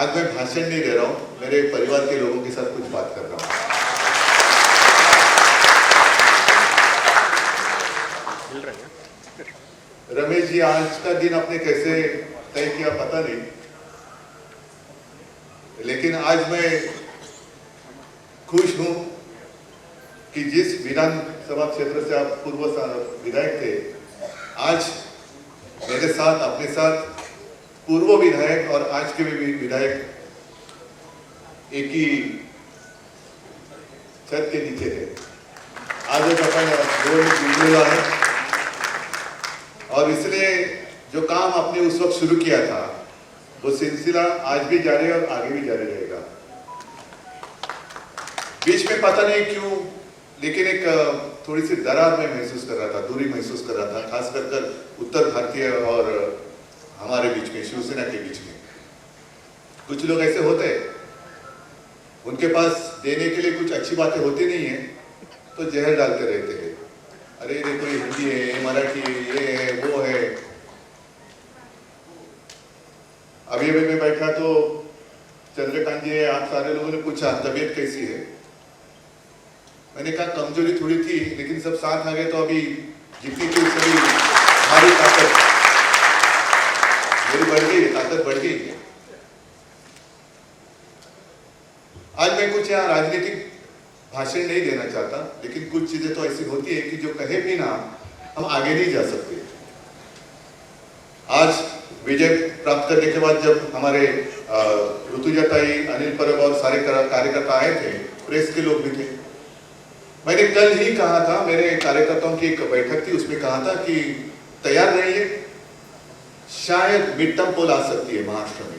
आज मैं भाषण नहीं दे रहा हूँ, मेरे परिवार के लोगों के साथ कुछ बात कर रहा हूँ। रमेश जी, आज का दिन आपने कैसे तय किया पता नहीं, लेकिन आज मैं खुश हूं कि जिस विधानसभा क्षेत्र से आप पूर्व विधायक थे, आज मेरे साथ, अपने साथ पूर्व विधायक और आज के भी विधायक एक ही छत के नीचे थे। आज अपन निवडणूक है और इसलिए जो काम आपने उस वक्त शुरू किया था वो सिलसिला आज भी जारी है और आगे भी जारी रहेगा। बीच में पता नहीं क्यों, लेकिन एक थोड़ी सी दरार में महसूस कर रहा था, दूरी महसूस कर रहा था, खास कर उत्तर भारतीय और हमारे बीच में, शिवसेना के बीच में। कुछ लोग ऐसे होते हैं, उनके पास देने के लिए कुछ अच्छी बातें होती नहीं है तो जहर डालते रहते हैं। अरे देखो ये हिंदी है, मराठी है, ये है, वो है। अभी मैं बैठा तो चंद्रकांत जी, आप सारे लोगों ने पूछा तबीयत कैसी है। मैंने कहा कमजोरी थोड़ी थी, लेकिन सब साथ आ गए तो अभी जितनी थी सभी हमारी ताकत मेरी बढ़ गई, ताकत बढ़ गई है। आज मैं कुछ यहाँ राजनीतिक भाषण नहीं देना चाहता, लेकिन कुछ चीजें तो ऐसी होती है कि जो कहे भी ना हम आगे नहीं जा सकते। आज विजय प्राप्त करने के बाद जब हमारे ऋतुजाताई, अनिल परब और सारे कार्यकर्ता आए थे, प्रेस के लोग भी थे। मैंने कल ही कहा था, मेरे कार्यकर्ताओं की एक बैठक थी, उसमें कहा था कि तैयार रहिए, शायद मिड टर्म पोल आ सकती है महाराष्ट्र में।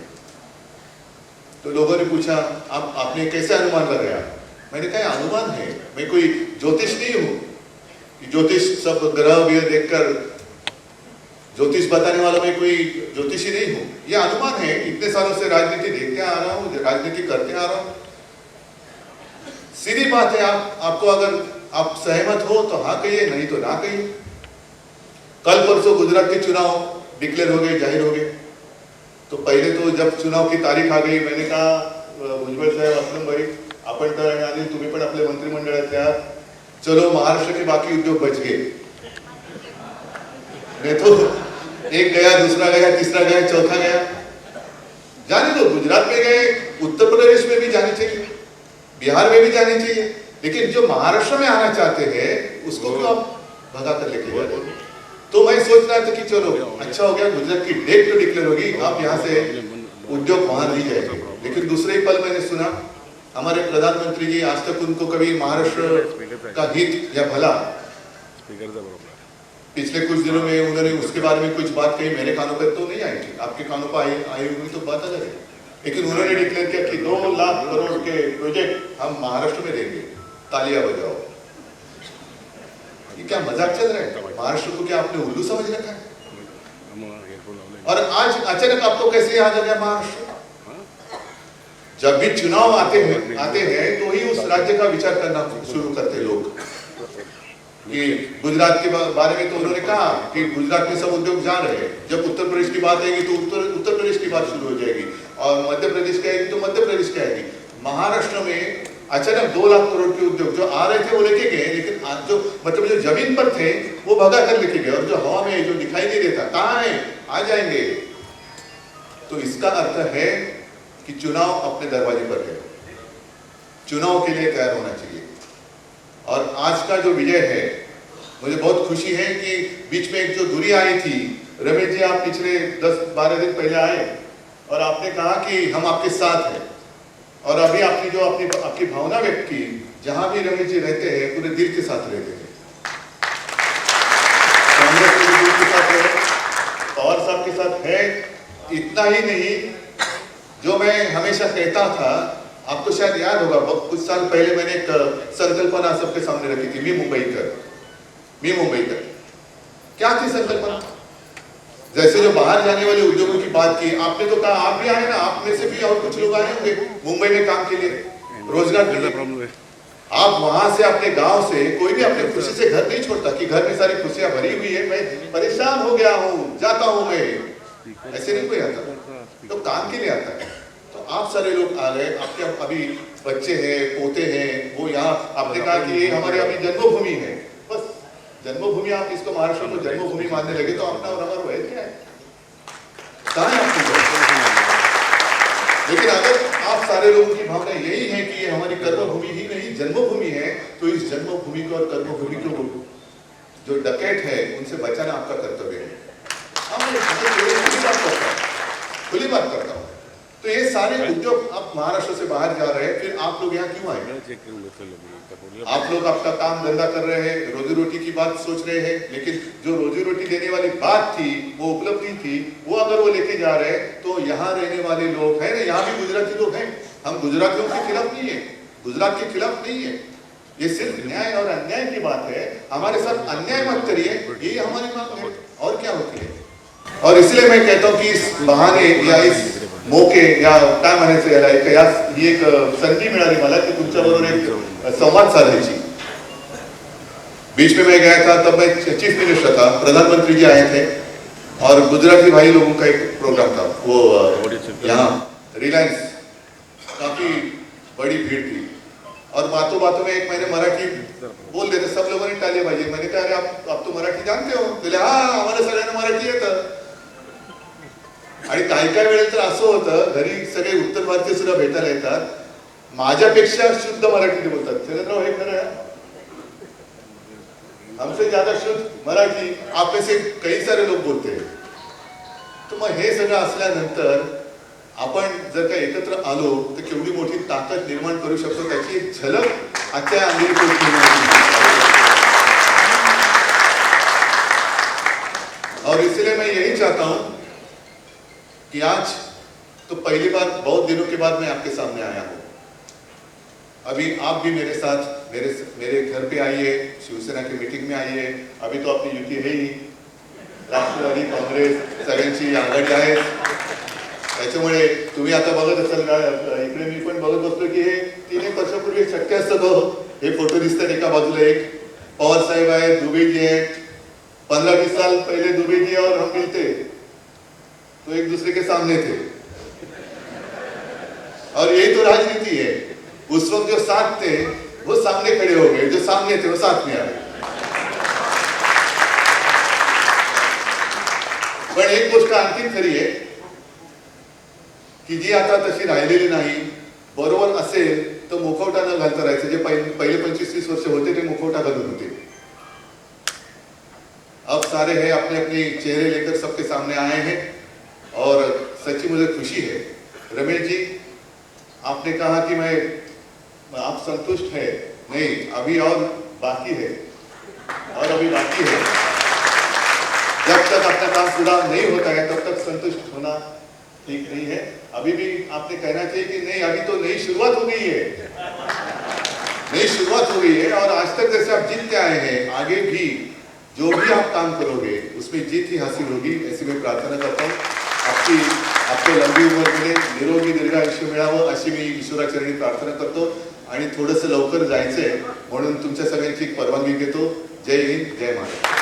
तो लोगों ने पूछा आपने कैसे अनुमान लगाया? मैंने कहा अनुमान है, मैं कोई ज्योतिष नहीं हूं कि ज्योतिष सब ग्रह व्यय देखकर ज्योतिष बताने वाला मैं कोई ज्योतिषी नहीं हूं। यह अनुमान है, इतने सालों से राजनीति देखते आ रहा हूं, राजनीति करते आ रहा हूं। सीधी बात है, आपको अगर आप सहमत हो तो हाँ कहिए, नहीं तो ना कहिए। कल परसों गुजरात के चुनाव डिक्लेयर हो गए, जाहिर हो गए। तो पहले तो जब चुनाव की तारीख आ गई, मैंने कहा भुजबळ साहेब, असलम भाई, आपण तर आणि तुम्ही पण आपले मंत्रिमंडळाचे आहात, चलो महाराष्ट्र के बाकी उद्योग बच गए। नहीं तो एक गया, दूसरा गया, तीसरा गया, चौथा गया। जाने दो, गुजरात में गए, उत्तर प्रदेश में भी जानी चाहिए, बिहार में भी जानी चाहिए, लेकिन जो महाराष्ट्र में आना चाहते हैं उसको क्यों आप भगा कर लेके जा रहे हो? तो मैं सोच रहा था कि चलो अच्छा हो गया, गुजरात की डेट तो डिक्लेयर होगी, आप यहाँ से उद्योग वहां नहीं जाएंगे। लेकिन दूसरे ही पल मैंने सुना हमारे प्रधानमंत्री जी आज तक उनको कभी महाराष्ट्र का हित या भला, पिछले कुछ दिनों में उन्होंने उसके बारे में कुछ बात कही, मेरे कानों पर तो नहीं आई थी, आपके कानों पर आई हुई तो बात अलग है। लेकिन उन्होंने डिक्लेयर किया कि 2 लाख करोड़ के प्रोजेक्ट हम महाराष्ट्र में देंगे, तालियां बजाओ। ये क्या मजाक चल रहा है? महाराष्ट्र को क्या आपने उल्लू समझ रखा है? और आज अचानक आपको कैसे याद आ गया महाराष्ट्र? जब भी चुनाव आते हैं तो ही उस राज्य का विचार करना शुरू करते लोग। कि गुजरात के बारे में तो उन्होंने कहा कि गुजरात में सब उद्योग जा रहे हैं, जब उत्तर प्रदेश की बात आएगी तो उत्तर प्रदेश की बात शुरू हो जाएगी, और मध्य प्रदेश की आएगी तो मध्य प्रदेश की आएगी। महाराष्ट्र में अचानक 2 लाख करोड़ के उद्योग जो आ रहे थे वो लेके गए, लेकिन जो मतलब जो जमीन पर थे वो भगा कर लेके गए, और जो हवा में जो दिखाई नहीं देता कहाँ है, आ जाएंगे। तो इसका अर्थ है कि चुनाव अपने दरवाजे पर है, चुनाव के लिए तैयार होना चाहिए। और आज का जो विजय है, मुझे बहुत खुशी है कि बीच में एक जो दूरी आई थी, रमेश जी आप पिछले 10-12 दिन पहले आए और आपने कहा कि हम आपके साथ हैं, और अभी आपने जो आपकी भावना व्यक्त की, जहां भी रमेश जी रहते हैं पूरे दिल के साथ रहते हैं, कांग्रेस के दिल के साथ है, पवार साहब के साथ है। इतना ही नहीं, जो मैं हमेशा कहता था, आपको शायद याद होगा, कुछ साल पहले मैंने एक संकल्पना सबके सामने रखी थी, मी मुंबईकर। क्या थी संकल्पना? जैसे जो बाहर जाने वाले उद्योगों की बात की, आपने तो कहा आप भी आए ना, आप में से भी और कुछ लोग आए होंगे मुंबई में काम के लिए, रोजगार के लिए। आप वहां से अपने गांव से, कोई भी अपने खुशी से घर नहीं छोड़ता कि घर में सारी खुशियां भरी हुई है, मैं परेशान हो गया हूँ, जाता हूँ मैं, ऐसे नहीं कोई आता। तो काम के लिए आता है। तो आप सारे लोग आ गए, आपके अभी बच्चे हैं, पोते हैं, वो यहाँ आपने कहा कि ये हमारे अभी जन्मभूमि है, बस जन्मभूमि, आप इसको महाराष्ट्र को जन्मभूमि मानने लगे तो अपना और हमारा वह क्या है, कहाँ है आपकी? लेकिन अगर आप सारे लोगों की भावना यही है कि ये हमारी कर्मभूमि ही नहीं जन्मभूमि है, तो इस जन्मभूमि को और कर्मभूमि को जो डकैत है उनसे बचाना आपका कर्तव्य है। खुली बात करता हूँ। तो ये सारे उद्योग आप महाराष्ट्र से बाहर जा रहे हैं, फिर आप लोग यहाँ क्यों आए? आप लोग आपका काम धंधा कर रहे हैं, रोजी रोटी की बात सोच रहे हैं, लेकिन जो रोजी रोटी देने वाली बात थी, वो उपलब्धि थी, वो अगर वो लेके जा रहे हैं, तो यहाँ रहने वाले लोग हैं ना, यहाँ भी गुजराती लोग हैं, हम गुजरातियों के खिलाफ नहीं है, गुजरात के खिलाफ नहीं है, ये सिर्फ न्याय और अन्याय की बात है। हमारे साथ अन्याय मत करिए, ये हमारी मांग है, और क्या होती है। और इसलिए मैं कहता हूँ कि इस बहाने या इस मोके या काय म्हणायचं याला ही एक संधी मिळाली मला की तुमच्याबरोबर एक संवाद साधायची। बीच में मैं गया था, तब मैं चीफ मिनिस्टर था, प्रधानमंत्री जी आए थे और गुजराती भाई लोगों का एक प्रोग्राम था, वो यहाँ रिलायंस, काफी बड़ी भीड़ थी और बातों बातों में एक मैंने मराठी बोल देते, सब लोगों ने टाले बाजी। मैंने कहा अरे आप तो मराठी जानते हो? बोले हाँ, आम्हाला सगळ्यांना मराठी येतं। आणि काही वेळेला तर असं होतं, घरी सगळे उत्तर भारतीय सुद्धा भेटायला येतात, माझ्यापेक्षा शुद्ध मराठी बोलतात। शरदराव हे खरं आहे, हमसे ज्यादा शुद्ध मराठी आप में से कई सारे लोग बोलते हैं। तो मग हे सगळं असल्यानंतर आपण जर का एकत्र आलो तर केवढी मोठी ताकद निर्माण करू शकतो, त्याची एक झलक आजच्या और इसलिए मैं यही चाहता हूं कि आज तो पहली बार बहुत दिनों के बाद मैं आपके सामने आया हूं। अभी आप भी मेरे साथ मेरे घर पे आइए, शिवसेना की मीटिंग में आइए। अभी तो अपनी युती है ही, राष्ट्रवादी काँग्रेस सगळ्यांची आघाडी आहे, त्याच्यामुळे तुम्ही आता बघत असाल का, इकडे मी पण बघत बसलो की हे 3-1 वर्षापूर्वी शक्य असतं। हे फोटो दिसतात, एका बाजूला एक पवार साहेब आहे, दुबे जी आहे, 15-20 साल पहले दुबे जी और हम मिलते तो एक दूसरे के सामने थे, और यही तो राजनीति है। उस वक्त जो साथ थे वो सामने खड़े हो गए, जो सामने थे वो साथ में आ गए। पण एक गोष्ट आणखी खरी आहे की जी आता तशी राहिलेली नाही। बरोबर असेल तर मुखवटा न घालता राहायचं, जे पहिले 25-30 वर्ष होते ते मुखवटा घालून होते। अब सारे हैं अपने अपने चेहरे लेकर सबके सामने आए हैं और सच्ची मुझे खुशी है। रमेश जी, आपने कहा कि आप संतुष्ट है, नहीं, अभी और बाकी है, और अभी बाकी है। जब तक अपना काम पूरा नहीं होता है तब तक संतुष्ट होना ठीक नहीं है। अभी भी आपने कहना चाहिए कि नहीं, अभी तो नई शुरुआत हो गई है, नई शुरुआत हो गई है, और आज तक जैसे आप जीतते आए हैं, आगे भी जो भी आप काम करोगे उसमें जीत ही हासिल होगी, ऐसी मैं प्रार्थना करता हूँ। आपको लंबी उम्र मिळे, निरोगी दीर्घ आयुष्य मिळावं अशी मी ईश्वराचरणी प्रार्थना करतो, आणि थोडंसं लवकर जायचंय म्हणून तुमच्या सगळ्यांची परवानगी घेतो। जय हिंद, जय महाराष्ट्र।